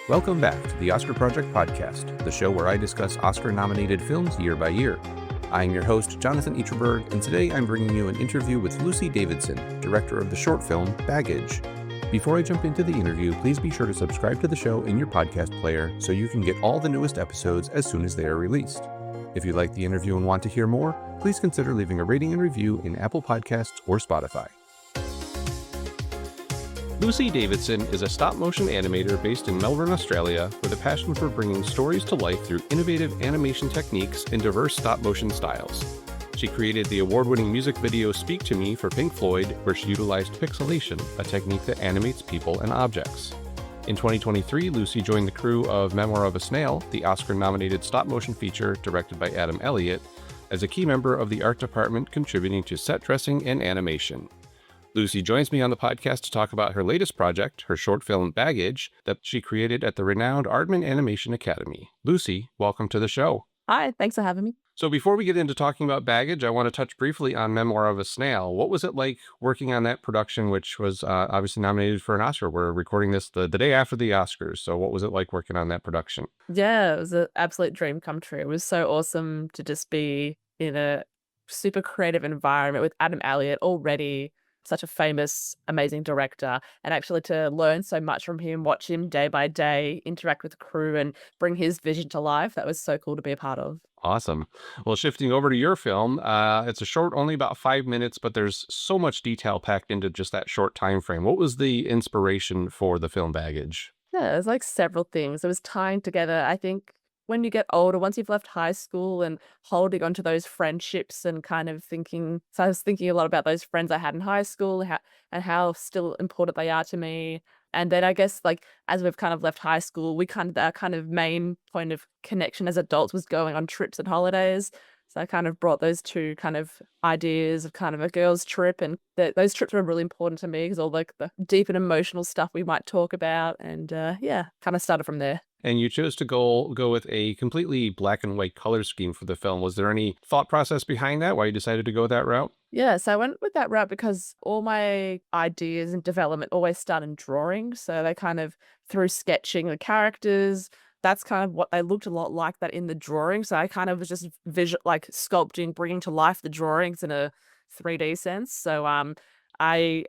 Welcome back to the Oscar Project Podcast, the show where I discuss Oscar-nominated films year by year. I'm your host, Jonathan Eacherberg, and today I'm bringing you an interview with Lucy Davidson, director of the short film Baggage. Before I jump into the interview, please be sure to subscribe to the show in your podcast player so you can get all the newest episodes as soon as they are released. If you like the interview and want to hear more, please consider leaving a rating and review in Apple Podcasts or Spotify. Lucy Davidson is a stop-motion animator based in Melbourne, Australia, with a passion for bringing stories to life through innovative animation techniques and diverse stop-motion styles. She created the award-winning music video Speak to Me for Pink Floyd, where she utilized pixelation, a technique that animates people and objects. In 2023, Lucy joined the crew of Memoir of a Snail, the Oscar-nominated stop-motion feature directed by Elliot, as a key member of the art department contributing to set dressing and animation. Lucy joins me on the podcast to talk about her latest project, her short film Baggage, that she created at the renowned Aardman Animation Academy. Lucy, welcome to the show. Hi, thanks for having me. So before we get into talking about Baggage, I want to touch briefly on Memoir of a Snail. What was it like working on that production, which was obviously nominated for an Oscar? We're recording this the day after the Oscars. So what was it like working on that production? Yeah, it was an absolute dream come true. It was so awesome to just be in a super creative environment with Elliot, already such a famous, amazing director, and actually to learn so much from him, watch him day by day, interact with the crew and bring his vision to life. That was so cool to be a part of. Awesome. Well, shifting over to your film, it's a short, only about 5 minutes, but there's so much detail packed into just that short time frame. What was the inspiration for the film Baggage? Yeah, there's like several things. It was tying together, I think, when you get older, once you've left high school and holding on to those friendships and kind of thinking, so I was thinking a lot about those friends I had in high school and how still important they are to me. And then I guess like as we've kind of left high school, our kind of main point of connection as adults was going on trips and holidays. So I kind of brought those two kind of ideas of kind of a girl's trip, and those trips were really important to me because all like the deep and emotional stuff we might talk about, and kind of started from there. And you chose to go with a completely black and white color scheme for the film. Was there any thought process behind that? Why you decided to go that route? Yeah, so I went with that route because all my ideas and development always start in drawing. So they kind of through sketching the characters, that's kind of what they looked a lot like that in the drawing. So I kind of was just like sculpting, bringing to life the drawings in a 3D sense. So I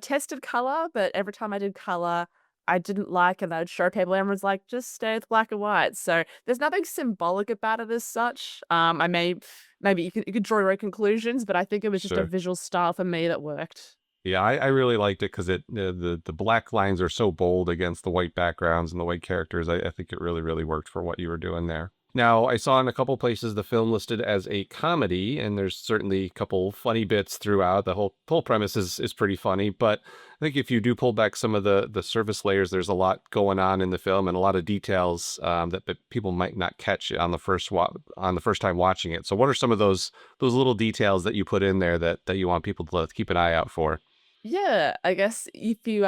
tested color, but every time I did color, I didn't like, and I'd show people, and everyone's like, just stay with black and white. So there's nothing symbolic about it as such. Maybe you could draw your own conclusions, but I think it was just a Sure. visual style for me that worked. Yeah, I really liked it because the black lines are so bold against the white backgrounds and the white characters. I think it really worked for what you were doing there. Now, I saw in a couple places the film listed as a comedy, and there's certainly a couple funny bits throughout. The whole premise is pretty funny, but I think if you do pull back some of the surface layers, there's a lot going on in the film and a lot of details that people might not catch on the first time watching it. So, what are some of those little details that you put in there that you want people to keep an eye out for? Yeah, I guess if you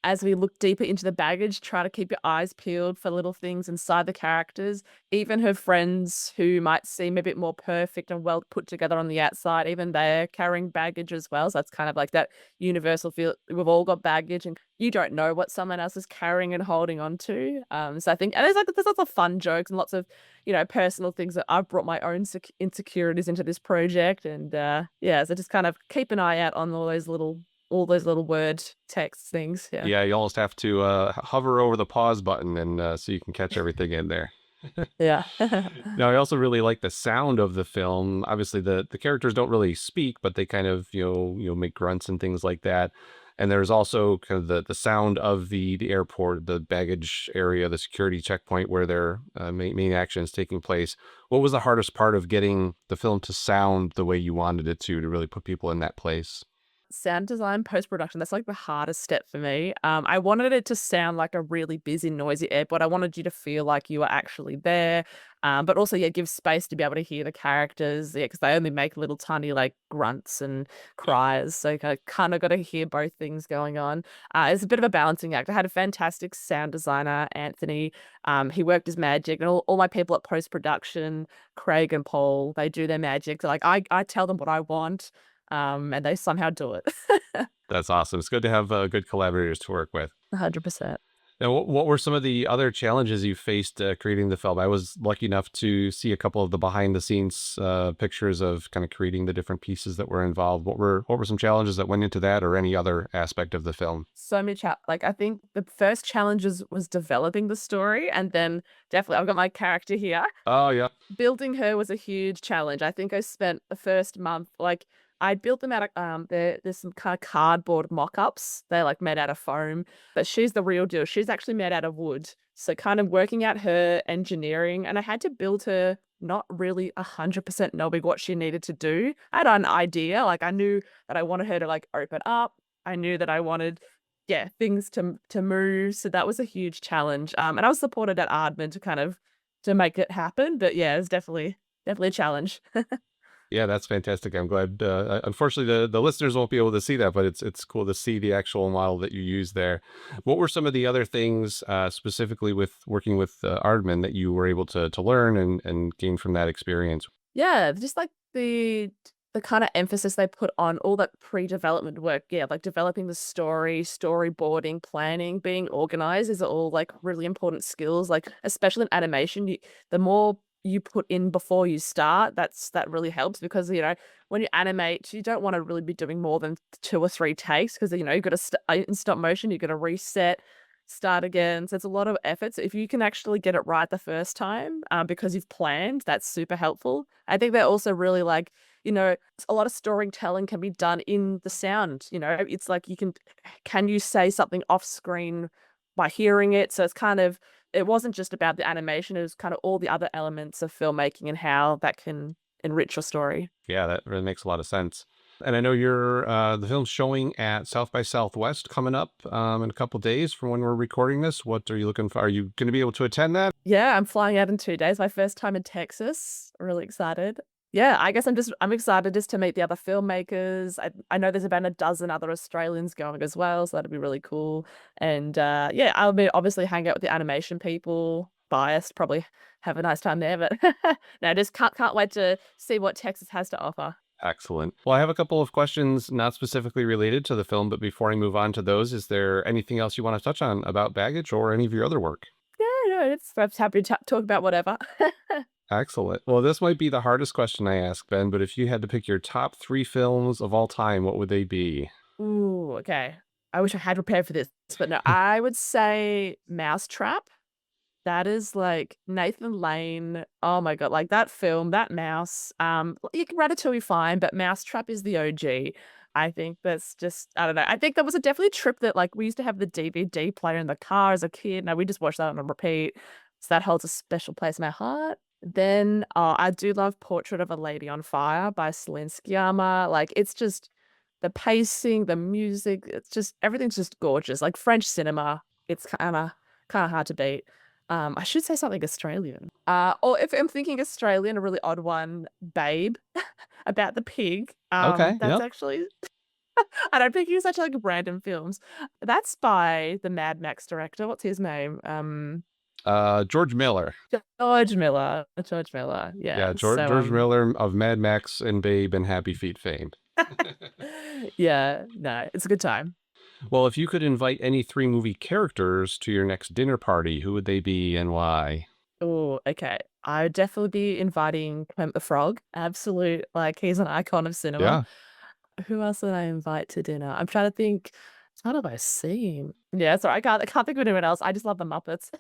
as we look deeper into the baggage, try to keep your eyes peeled for little things inside the characters, even her friends who might seem a bit more perfect and well put together on the outside, even they're carrying baggage as well. So that's kind of like that universal feel. We've all got baggage and you don't know what someone else is carrying and holding on to. So I think, and there's lots of fun jokes and lots of, personal things that I've brought my own insecurities into this project. And so just kind of keep an eye out on all those little word text things. Yeah. Yeah, you almost have to hover over the pause button and so you can catch everything in there. Yeah. Now, I also really like the sound of the film. Obviously, the characters don't really speak, but they kind of make grunts and things like that. And there's also kind of the sound of the airport, the baggage area, the security checkpoint where their main action is taking place. What was the hardest part of getting the film to sound the way you wanted it to really put people in that place? Sound design, post-production, that's like the hardest step for me. I wanted it to sound like a really busy, noisy airport. I wanted you to feel like you were actually there, but also, give space to be able to hear the characters, because they only make little tiny like grunts and cries. So I kind of got to hear both things going on. It's a bit of a balancing act. I had a fantastic sound designer, Anthony. He worked his magic, and all my people at post-production, Craig and Paul, they do their magic. So like I tell them what I want. And they somehow do it. That's awesome. It's good to have good collaborators to work with. 100%. Now, what were some of the other challenges you faced creating the film? I was lucky enough to see a couple of the behind the scenes pictures of kind of creating the different pieces that were involved. What were some challenges that went into that, or any other aspect of the film? So many like I think the first challenges was developing the story, and then definitely I've got my character here. Oh yeah, Building her was a huge challenge. I think I spent the first month, like, I built them out of, there's some kind of cardboard mock-ups. They're, like, made out of foam, but she's the real deal. She's actually made out of wood. So kind of working out her engineering, and I had to build her not really 100% knowing what she needed to do. I had an idea, like, I knew that I wanted her to, like, open up. I knew that I wanted, yeah, things to move, so that was a huge challenge, and I was supported at Aardman to kind of to make it happen, but yeah, it's definitely a challenge. yeah, that's fantastic. I'm glad. Unfortunately, the listeners won't be able to see that, but it's cool to see the actual model that you use there. What were some of the other things specifically with working with Aardman that you were able to learn and gain from that experience? Yeah, just like the kind of emphasis they put on all that pre-development work. Yeah, like developing the story, storyboarding, planning, being organized is all like really important skills. Like especially in animation, the more you put in before you start, that really helps because when you animate, you don't want to really be doing more than 2 or 3 takes because you've got to in stop motion, you've got to reset, start again. So it's a lot of effort. So if you can actually get it right the first time, because you've planned, that's super helpful. I think they're also really like, a lot of storytelling can be done in the sound. It's like can you say something off screen by hearing it? So it's kind of, it wasn't just about the animation, it was kind of all the other elements of filmmaking and how that can enrich your story. Yeah, that really makes a lot of sense. And I know the film's showing at South by Southwest coming up in a couple days from when we're recording this. What are you looking for? Are you going to be able to attend that? Yeah, I'm flying out in 2 days. My first time in Texas. Really excited. Yeah, I guess I'm excited just to meet the other filmmakers. I know there's about a dozen other Australians going as well, so that'd be really cool. And yeah, I'll be obviously hang out with the animation people. Biased, probably have a nice time there, but no, just can't wait to see what Texas has to offer. Excellent. Well, I have a couple of questions not specifically related to the film, but before I move on to those, is there anything else you want to touch on about baggage or any of your other work? Yeah, no, it's I'm happy to talk about whatever. Excellent. Well, this might be the hardest question I ask, Ben, but if you had to pick your top three films of all time, what would they be? Ooh, okay. I wish I had prepared for this, but no, I would say Mousetrap. That is like Nathan Lane. Oh my god, like that film, that mouse. You can Ratatouille fine, but Mousetrap is the OG. I think that's just I don't know. I think that was a definitely trip that like we used to have the DVD player in the car as a kid. Now we just watched that on a repeat. So that holds a special place in my heart. Then I do love Portrait of a Lady on Fire by Celine Sciamma. Like it's just the pacing, the music, it's just everything's just gorgeous. Like French cinema, it's kind of hard to beat. I should say something Australian. Or if I'm thinking Australian, a really odd one, Babe, about the pig. Okay. That's Yep. actually I don't think he's such like random films. That's by the Mad Max director. What's his name? George Miller. George Miller. George Miller. Yeah. Yeah, So George Miller of Mad Max and Babe and Happy Feet fame. yeah, no, it's a good time. Well, if you could invite any three movie characters to your next dinner party, who would they be and why? Oh, okay. I would definitely be inviting Clement the Frog. Absolute, like he's an icon of cinema. Yeah. Who else would I invite to dinner? I'm trying to think. What have I seen? Yeah, sorry, I can't think of anyone else. I just love the Muppets.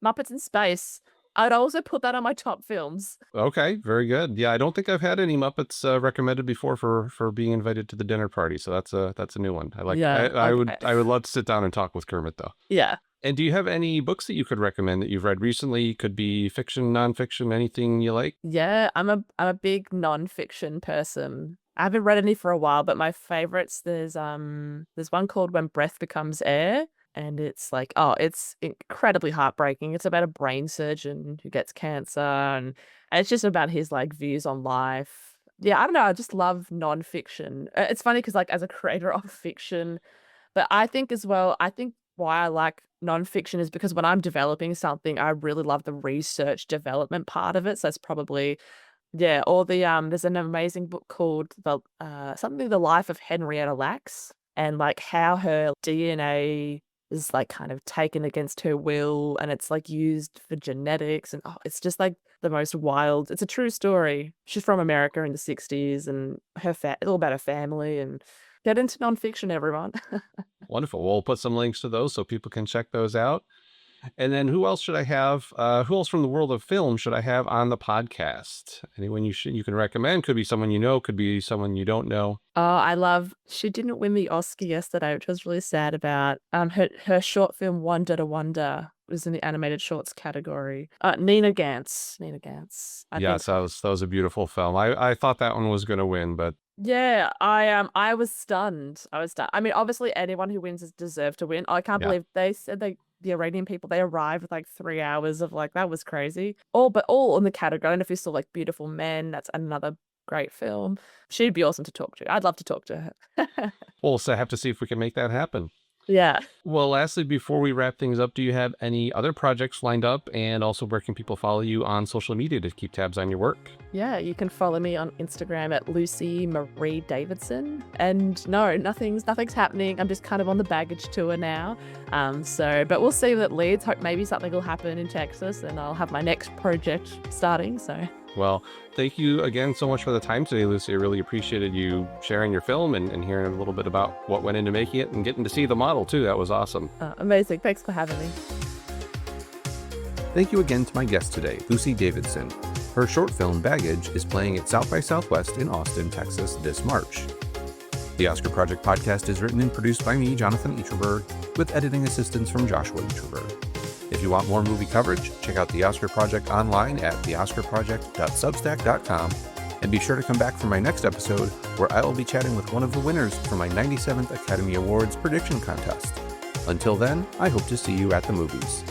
Muppets in Space. I'd also put that on my top films. Okay, very good. Yeah, I don't think I've had any Muppets recommended before for being invited to the dinner party, so that's a new one. I like. Yeah, okay. I would love to sit down and talk with Kermit though. Yeah. And do you have any books that you could recommend that you've read recently? Could be fiction, nonfiction, anything you like. Yeah, I'm a big nonfiction person. I haven't read any for a while, but my favorites there's one called When Breath Becomes Air, and it's like it's incredibly heartbreaking. It's about a brain surgeon who gets cancer, and it's just about his like views on life. Yeah, I don't know. I just love nonfiction. It's funny because like as a creator of fiction, but I think as well, I think why I like nonfiction is because when I'm developing something, I really love the research development part of it. So it's probably yeah, or there's an amazing book called the Life of Henrietta Lacks and like how her DNA is like kind of taken against her will, and it's like used for genetics, and it's just like the most wild. It's a true story. She's from America in the 60s, and it's all about her family. And get into nonfiction, everyone. Wonderful. We'll put some links to those so people can check those out. And then who else should I have? Who else from the world of film should I have on the podcast? Anyone you can recommend? Could be someone you know, could be someone you don't know. I love. She didn't win the Oscar yesterday, which I was really sad about. Her short film Wonder to Wonder was in the animated shorts category. Nina Gantz. Nina Gantz. I think. Yes, that was a beautiful film. I thought that one was going to win, but Yeah, I was stunned. I was stunned. I mean, obviously anyone who wins is deserved to win. I can't yeah. believe they said the Iranian people, they arrived with like 3 hours of like, that was crazy. All in the category. And if you saw like Beautiful Men, that's another great film. She'd be awesome to talk to. I'd love to talk to her. We'll have to see if we can make that happen. Yeah. Well, lastly, before we wrap things up, do you have any other projects lined up? And also, where can people follow you on social media to keep tabs on your work? Yeah, you can follow me on Instagram at Lucy Marie Davidson. And no, nothing's happening. I'm just kind of on the baggage tour now. But we'll see what it leads. Hope maybe something will happen in Texas, and I'll have my next project starting. So. Well, thank you again so much for the time today, Lucy. I really appreciated you sharing your film and hearing a little bit about what went into making it and getting to see the model too. That was awesome. Amazing. Thanks for having me. Thank you again to my guest today, Lucy Davidson. Her short film Baggage is playing at South by Southwest in Austin, Texas this March. The Oscar Project podcast is written and produced by me, Jonathan Eacherberg, with editing assistance from Joshua Eacherberg. If you want more movie coverage, check out The Oscar Project online at theoscarproject.substack.com, and be sure to come back for my next episode, where I will be chatting with one of the winners for my 97th Academy Awards prediction contest. Until then, I hope to see you at the movies.